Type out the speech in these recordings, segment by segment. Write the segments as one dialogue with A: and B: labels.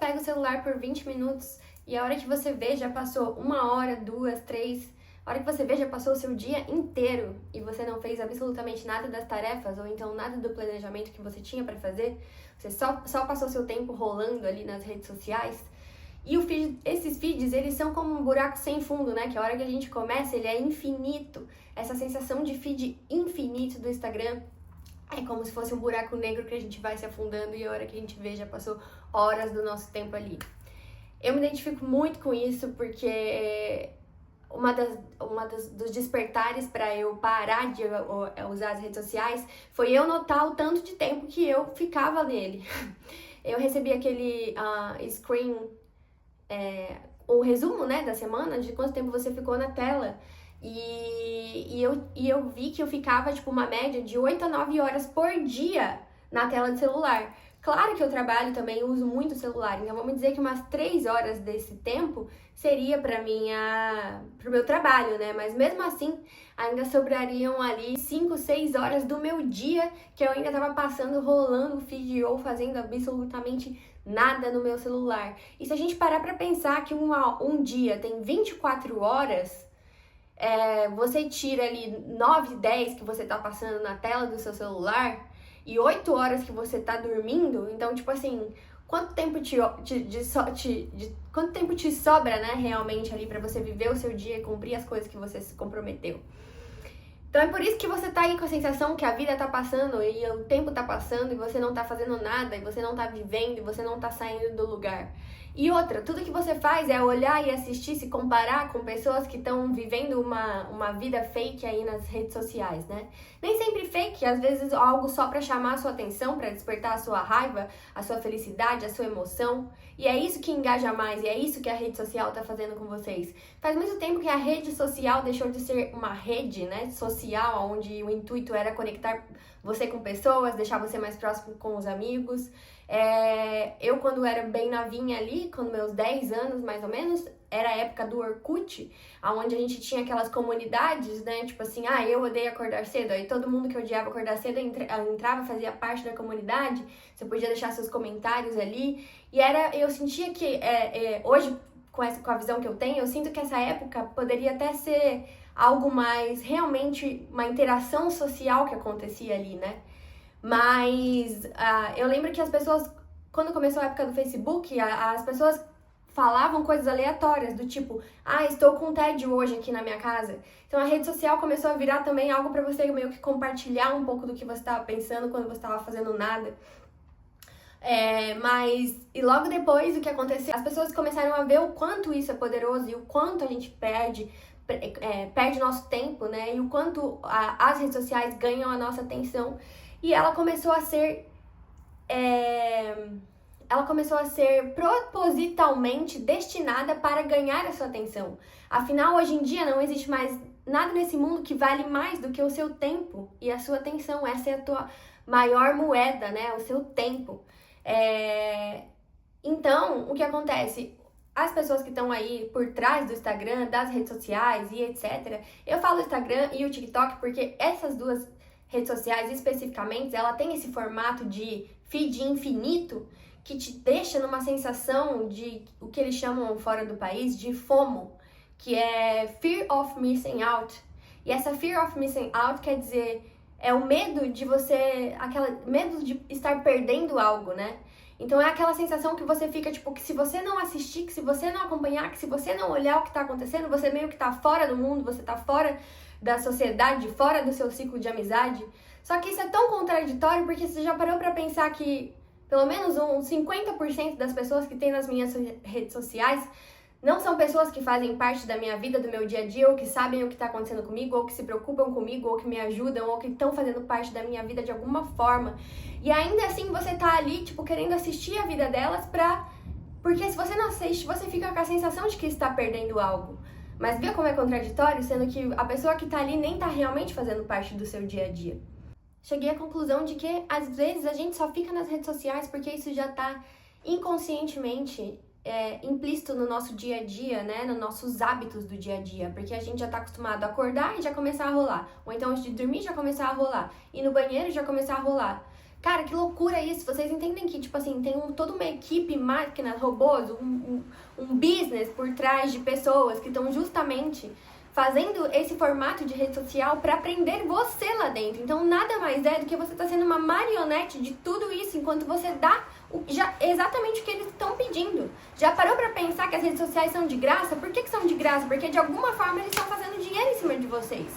A: pega o celular por 20 minutos e a hora que você vê já passou 1 hora, 2, 3, a hora que você vê já passou o seu dia inteiro e você não fez absolutamente nada das tarefas ou então nada do planejamento que você tinha pra fazer, você só passou seu tempo rolando ali nas redes sociais. E esses feeds, eles são como um buraco sem fundo, né? Que a hora que a gente começa, ele é infinito. Essa sensação de feed infinito do Instagram é como se fosse um buraco negro que a gente vai se afundando e a hora que a gente vê já passou horas do nosso tempo ali. Eu me identifico muito com isso porque dos despertares para eu parar de usar as redes sociais foi eu notar o tanto de tempo que eu ficava nele. Eu recebi aquele screen, um resumo, né, da semana, de quanto tempo você ficou na tela. E eu vi que eu ficava, tipo, uma média de 8 a 9 horas por dia na tela do celular. Claro que eu trabalho também, uso muito o celular, então vamos dizer que umas 3 horas desse tempo seria pro meu trabalho, né? Mas mesmo assim, ainda sobrariam ali 5, 6 horas do meu dia que eu ainda tava passando, rolando o feed ou fazendo absolutamente nada no meu celular. E se a gente parar pra pensar que um dia tem 24 horas, você tira ali 9, 10 que você tá passando na tela do seu celular e 8 horas que você tá dormindo, então, tipo assim, quanto tempo quanto tempo te sobra, né, realmente ali pra você viver o seu dia e cumprir as coisas que você se comprometeu? Então é por isso que você tá aí com a sensação que a vida tá passando e o tempo tá passando e você não tá fazendo nada, e você não tá vivendo, e você não tá saindo do lugar. E outra, tudo que você faz é olhar e assistir, se comparar com pessoas que estão vivendo uma vida fake aí nas redes sociais, né? Nem sempre fake, às vezes algo só pra chamar a sua atenção, pra despertar a sua raiva, a sua felicidade, a sua emoção. E é isso que engaja mais, e é isso que a rede social tá fazendo com vocês. Faz muito tempo que a rede social deixou de ser uma rede, né, social, onde o intuito era conectar você com pessoas, deixar você mais próximo com os amigos. Eu, quando era bem novinha ali, com meus 10 anos mais ou menos, era a época do Orkut, onde a gente tinha aquelas comunidades, né? Tipo assim, eu odeio acordar cedo. Aí todo mundo que odiava acordar cedo entrava, fazia parte da comunidade. Você podia deixar seus comentários ali. E eu sentia que hoje, com a visão que eu tenho, eu sinto que essa época poderia até ser algo mais, realmente, uma interação social que acontecia ali, né? Mas eu lembro que as pessoas, quando começou a época do Facebook, as pessoas falavam coisas aleatórias, do tipo, estou com tédio hoje aqui na minha casa. Então a rede social começou a virar também algo pra você meio que compartilhar um pouco do que você estava pensando quando você estava fazendo nada. E logo depois o que aconteceu, as pessoas começaram a ver o quanto isso é poderoso e o quanto a gente perde nosso tempo, né? E o quanto as redes sociais ganham a nossa atenção. E ela começou a ser propositalmente destinada para ganhar a sua atenção. Afinal, hoje em dia não existe mais nada nesse mundo que vale mais do que o seu tempo e a sua atenção. Essa é a tua maior moeda, né? O seu tempo. Então, o que acontece? As pessoas que estão aí por trás do Instagram, das redes sociais e etc. Eu falo o Instagram e o TikTok porque essas duas redes sociais especificamente, ela tem esse formato de feed infinito que te deixa numa sensação de o que eles chamam fora do país de FOMO, que é Fear of Missing Out. E essa Fear of Missing Out quer dizer, é o medo de medo de estar perdendo algo, né? Então é aquela sensação que você fica, tipo, que se você não assistir, que se você não acompanhar, que se você não olhar o que tá acontecendo, você meio que tá fora do mundo, você tá fora da sociedade, fora do seu ciclo de amizade. Só que isso é tão contraditório porque você já parou pra pensar que pelo menos uns 50% das pessoas que tem nas minhas redes sociais não são pessoas que fazem parte da minha vida, do meu dia a dia, ou que sabem o que tá acontecendo comigo, ou que se preocupam comigo, ou que me ajudam, ou que estão fazendo parte da minha vida de alguma forma. E ainda assim você tá ali, tipo, querendo assistir a vida delas porque se você não assiste, você fica com a sensação de que está perdendo algo. Mas vê como é contraditório, sendo que a pessoa que tá ali nem tá realmente fazendo parte do seu dia a dia. Cheguei à conclusão de que, às vezes, a gente só fica nas redes sociais porque isso já tá inconscientemente implícito no nosso dia a dia, né? Nos nossos hábitos do dia a dia. Porque a gente já tá acostumado a acordar e já começar a rolar. Ou então, antes de dormir, já começar a rolar. Ir no banheiro já começar a rolar. Cara, que loucura isso. Vocês entendem que, tipo assim, tem toda uma equipe, máquinas, robôs, um business por trás de pessoas que estão justamente fazendo esse formato de rede social para prender você lá dentro. Então, nada mais é do que você tá sendo uma marionete de tudo isso enquanto você dá exatamente o que eles estão pedindo. Já parou pra pensar que as redes sociais são de graça? Por que são de graça? Porque de alguma forma eles estão fazendo dinheiro em cima de vocês.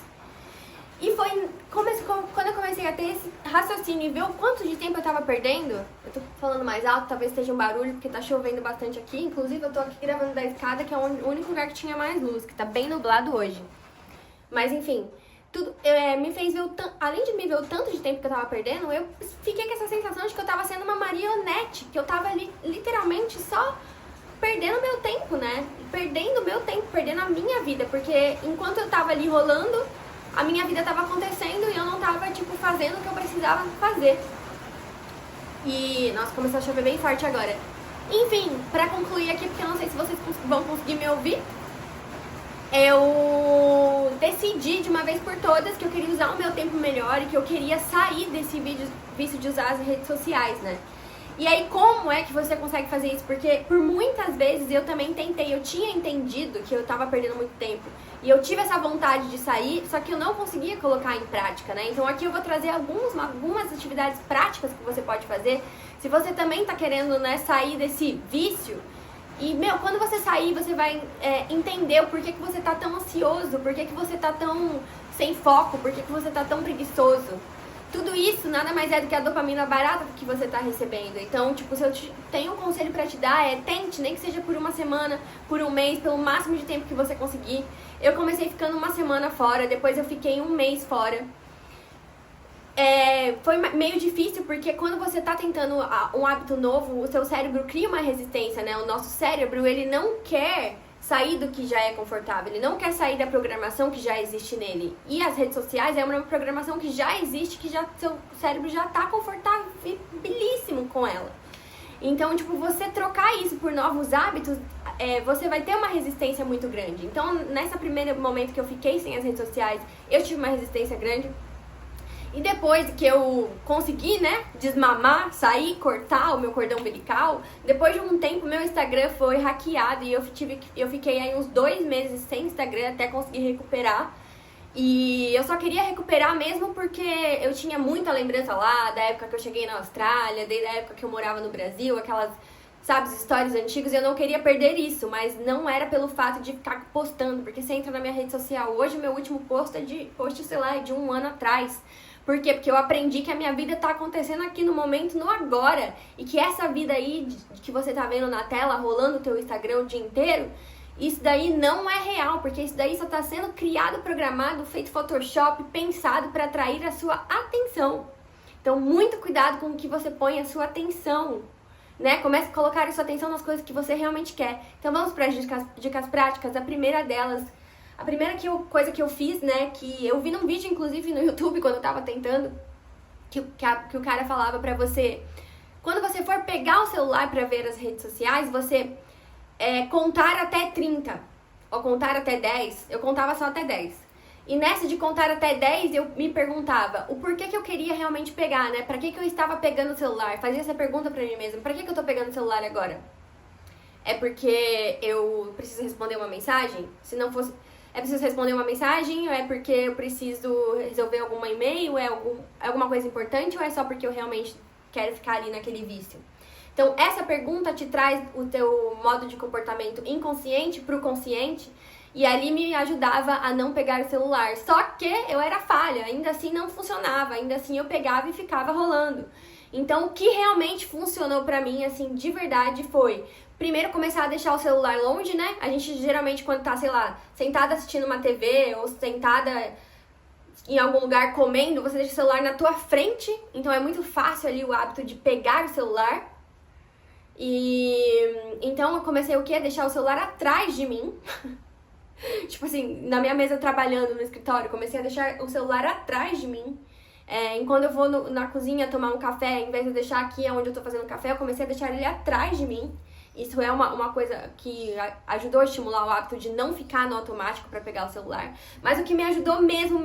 A: E foi quando eu comecei a ter esse raciocínio e ver o quanto de tempo eu tava perdendo. Eu tô falando mais alto, talvez esteja um barulho, porque tá chovendo bastante aqui. Inclusive, eu tô aqui gravando da escada, que é o único lugar que tinha mais luz, que tá bem nublado hoje. Mas, enfim, tudo me fez ver além de me ver o tanto de tempo que eu tava perdendo, eu fiquei com essa sensação de que eu tava sendo uma marionete, que eu tava ali, literalmente, só perdendo meu tempo, né? Perdendo meu tempo, perdendo a minha vida, porque enquanto eu tava ali rolando, a minha vida tava acontecendo e eu não tava, tipo, fazendo o que eu precisava fazer. E, nossa, começou a chover bem forte agora. Enfim, pra concluir aqui, porque eu não sei se vocês vão conseguir me ouvir, eu decidi de uma vez por todas que eu queria usar o meu tempo melhor e que eu queria sair desse vício de usar as redes sociais, né? E aí, como é que você consegue fazer isso? Porque por muitas vezes eu também tentei, eu tinha entendido que eu tava perdendo muito tempo. E eu tive essa vontade de sair, só que eu não conseguia colocar em prática, né? Então aqui eu vou trazer algumas atividades práticas que você pode fazer. Se você também tá querendo, né, sair desse vício. E, quando você sair, você vai entender o porquê que você tá tão ansioso, porquê que você tá tão sem foco, porquê que você tá tão preguiçoso. Tudo isso nada mais é do que a dopamina barata que você tá recebendo. Então, tipo, se eu tenho um conselho pra te dar, tente, nem que seja por uma semana, por um mês, pelo máximo de tempo que você conseguir. Eu comecei ficando uma semana fora, depois eu fiquei um mês fora. Foi meio difícil, porque quando você tá tentando um hábito novo, o seu cérebro cria uma resistência, né? O nosso cérebro, ele não quer sair do que já é confortável, ele não quer sair da programação que já existe nele. E as redes sociais é uma programação que já existe, que seu cérebro já tá confortabilíssimo com ela. Então, tipo, você trocar isso por novos hábitos, você vai ter uma resistência muito grande. Então, nesse primeiro momento que eu fiquei sem as redes sociais, eu tive uma resistência grande. E depois que eu consegui, né, desmamar, sair, cortar o meu cordão umbilical, depois de um tempo meu Instagram foi hackeado e eu fiquei aí uns 2 meses sem Instagram até conseguir recuperar. E eu só queria recuperar mesmo porque eu tinha muita lembrança lá da época que eu cheguei na Austrália, desde a época que eu morava no Brasil, aquelas, sabe, histórias antigas, e eu não queria perder isso, mas não era pelo fato de ficar postando, porque você entra na minha rede social hoje, meu último post é de 1 ano atrás. Por quê? Porque eu aprendi que a minha vida tá acontecendo aqui no momento, no agora. E que essa vida aí que você tá vendo na tela, rolando o teu Instagram o dia inteiro, isso daí não é real. Porque isso daí só tá sendo criado, programado, feito Photoshop, pensado para atrair a sua atenção. Então, muito cuidado com o que você põe a sua atenção, né? Comece a colocar a sua atenção nas coisas que você realmente quer. Então, vamos para as dicas práticas. A primeira delas... A primeira coisa que eu fiz, né, que eu vi num vídeo, inclusive, no YouTube, quando eu tava tentando, que o cara falava pra você, quando você for pegar o celular pra ver as redes sociais, você contar até 30, ou contar até 10, eu contava só até 10. E nessa de contar até 10, eu me perguntava o porquê que eu queria realmente pegar, né, pra que eu estava pegando o celular, fazia essa pergunta pra mim mesma, pra que eu tô pegando o celular agora? É porque eu preciso responder uma mensagem? Se não fosse... É preciso responder uma mensagem, ou é porque eu preciso resolver algum e-mail, é alguma coisa importante, ou é só porque eu realmente quero ficar ali naquele vício? Então, essa pergunta te traz o teu modo de comportamento inconsciente pro consciente, e ali me ajudava a não pegar o celular. Só que eu era falha, ainda assim não funcionava, ainda assim eu pegava e ficava rolando. Então, o que realmente funcionou pra mim, assim, de verdade, foi... Primeiro, começar a deixar o celular longe, né? A gente, geralmente, quando tá, sei lá, sentada assistindo uma TV ou sentada em algum lugar comendo, você deixa o celular na tua frente. Então, é muito fácil ali o hábito de pegar o celular. E... Então, eu comecei o quê? Deixar o celular atrás de mim. Tipo assim, na minha mesa trabalhando no escritório, comecei a deixar o celular atrás de mim. Enquanto eu vou na cozinha tomar um café, em vez de eu deixar aqui onde eu tô fazendo café, eu comecei a deixar ele atrás de mim. Isso é uma coisa que ajudou a estimular o hábito de não ficar no automático para pegar o celular. Mas o que me ajudou mesmo,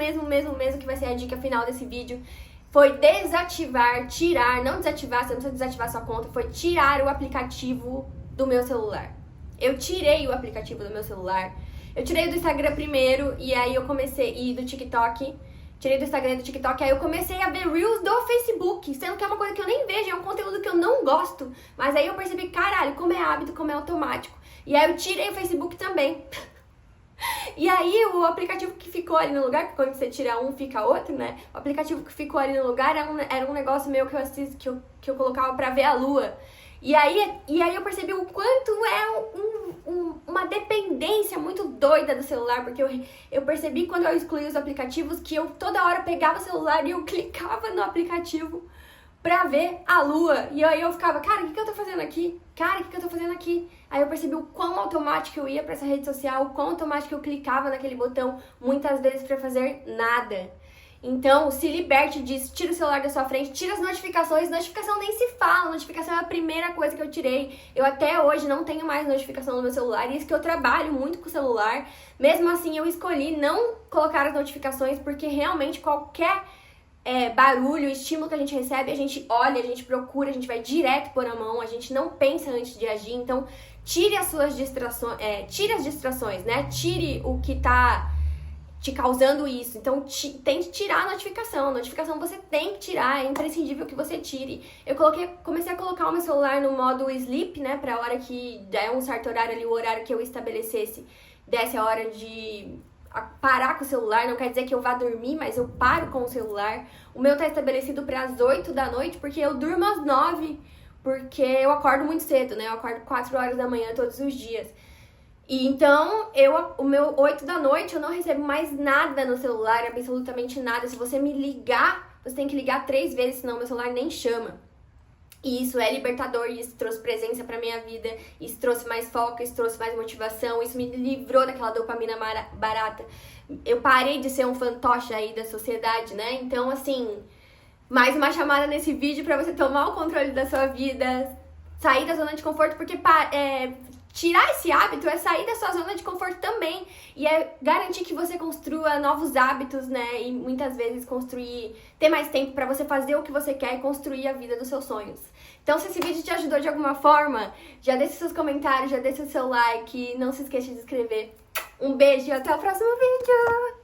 A: que vai ser a dica final desse vídeo, foi desativar, tirar, não desativar, você não precisa desativar sua conta, foi tirar o aplicativo do meu celular. Eu tirei o aplicativo do meu celular. Eu tirei do Instagram primeiro, e aí eu comecei, e do TikTok. Tirei do Instagram e do TikTok, aí eu comecei a ver Reels do Facebook, sendo que é uma coisa que eu nem vejo, é um conteúdo que eu não gosto. Mas aí eu percebi, caralho, como é hábito, como é automático. E aí eu tirei o Facebook também. E aí o aplicativo que ficou ali no lugar, que quando você tira um, fica outro, né? O aplicativo que ficou ali no lugar era um negócio meu que eu assisto, que eu colocava pra ver a lua. E aí eu percebi o quanto é uma dependência muito doida do celular, porque eu percebi quando eu excluí os aplicativos que eu toda hora pegava o celular e eu clicava no aplicativo pra ver a lua. E aí eu ficava, cara, o que eu tô fazendo aqui? Cara, o que eu tô fazendo aqui? Aí eu percebi o quão automático eu ia pra essa rede social, o quão automático eu clicava naquele botão, muitas vezes pra fazer nada. Então, se liberte disso, tira o celular da sua frente, tira as notificações. Notificação nem se fala, notificação é a primeira coisa que eu tirei. Eu até hoje não tenho mais notificação no meu celular, e isso que eu trabalho muito com o celular. Mesmo assim, eu escolhi não colocar as notificações, porque realmente qualquer barulho, estímulo que a gente recebe, a gente olha, a gente procura, a gente vai direto pôr a mão, a gente não pensa antes de agir. Então, tire as suas distrações, tire as distrações, né? Tire o que tá te causando isso. Então, tente tirar a notificação. A notificação você tem que tirar, é imprescindível que você tire. Eu comecei a colocar o meu celular no modo sleep, né? Pra hora que der um certo horário ali, o horário que eu estabelecesse, desse a hora de parar com o celular. Não quer dizer que eu vá dormir, mas eu paro com o celular. O meu tá estabelecido para as 8 da noite, porque eu durmo às 9, porque eu acordo muito cedo, né? Eu acordo 4 horas da manhã todos os dias. E então, o meu 8 da noite, eu não recebo mais nada no celular, absolutamente nada. Se você me ligar, você tem que ligar 3 vezes, senão meu celular nem chama. E isso é libertador, e isso trouxe presença pra minha vida, isso trouxe mais foco, isso trouxe mais motivação, isso me livrou daquela dopamina barata. Eu parei de ser um fantoche aí da sociedade, né? Então, assim, mais uma chamada nesse vídeo pra você tomar o controle da sua vida, sair da zona de conforto, porque tirar esse hábito é sair da sua zona de conforto também. E é garantir que você construa novos hábitos, né? E muitas vezes ter mais tempo pra você fazer o que você quer e construir a vida dos seus sonhos. Então, se esse vídeo te ajudou de alguma forma, já deixa seus comentários, já deixa o seu like, não se esqueça de se inscrever. Um beijo e até o próximo vídeo!